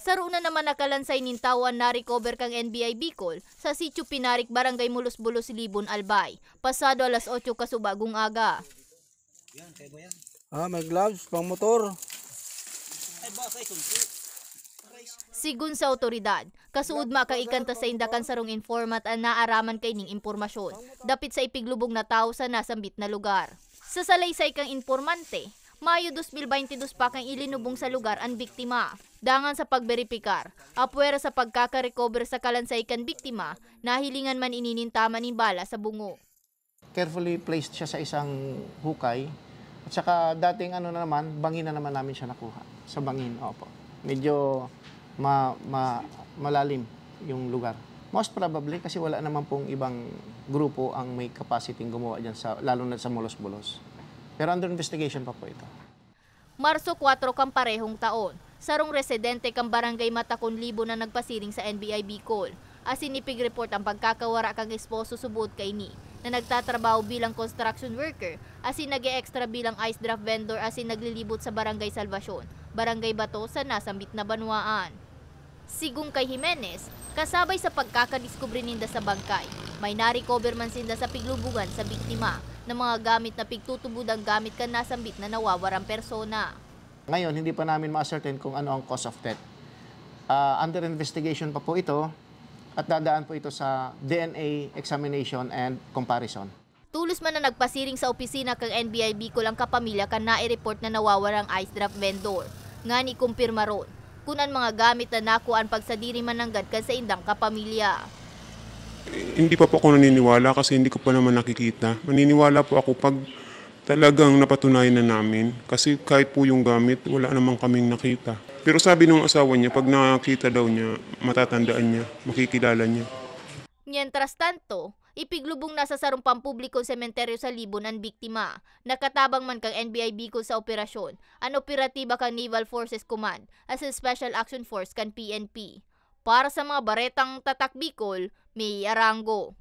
Saruna naman nakalansay nintawan na recover kang NBI Bicol sa Sitio Pinarik, Barangay Mulos-Bulos, Libon, Albay. Pasado alas 8 kasubagong aga. May gloves pang motor. Sigun sa otoridad, kasuod makaikanta sa indakan sarong informat ang naaraman kay ning impormasyon. Dapit sa ipiglubog na tao sa nasambit na lugar. Sa salaysay kang informante, Mayo 2022 pa kang ilinubong sa lugar ang biktima. Dangan sa pagberipikar, apwera sa pagkaka-recover sa kalansay kan biktima, nahilingan man ininintaman ni bala sa bungo. Carefully placed siya sa isang hukay. At saka dating bangin na naman namin siya nakuha. Sa bangin, opo. Medyo malalim yung lugar. Most probably kasi wala naman pong ibang grupo ang may capacity gumawa dyan, lalo na sa Mulos-Bulos. Pero under investigation pa po ito. Marso 4 kang parehong taon, sarong residente kang Barangay Matakon, Libon na nagpasiring sa NBI Bicol. Asin ipig-report ang pagkakawara kang esposo subot kay ni na nagtatrabaho bilang construction worker, asin nag-e-extra bilang ice draft vendor, asin naglilibot sa Barangay Salvacion, Barangay Bato sa nasambit na banwaan. Sigung kay Jimenez, kasabay sa pagkakadiskubre ninda sa bangkay, may na-recover man sinda sa piglubugan sa biktima ng mga gamit na pigtutubudang gamit kan nasambit na nawawarang persona. Ngayon, hindi pa namin ma-ascertain kung ano ang cause of death. Under investigation pa po ito at dadaan po ito sa DNA examination and comparison. Tulos man na nagpasiring sa opisina kang NBI Bicol ang kapamilya kan nai-report na nawawarang ice draft vendor. Nga ni kumpirma ron, kunan mga gamit na nakuan pagsadiri mananggad kan sa indang kapamilya. Hindi pa po ako naniniwala kasi hindi ko pa naman nakikita. Maniniwala po ako pag talagang napatunayan na namin. Kasi kahit po yung gamit, wala namang kaming nakita. Pero sabi ng asawa niya, pag nakita daw niya, matatandaan niya, makikilala niya. Mientras tanto, ipiglubong na sa sarong pampublikong sementeryo sa Libon ang biktima. Nakatabang man kang NBI Bicol sa operasyon, ang operatiba kang Naval Forces Command as in Special Action Force kan PNP. Para sa mga baretang tatak Bicol, May Arango.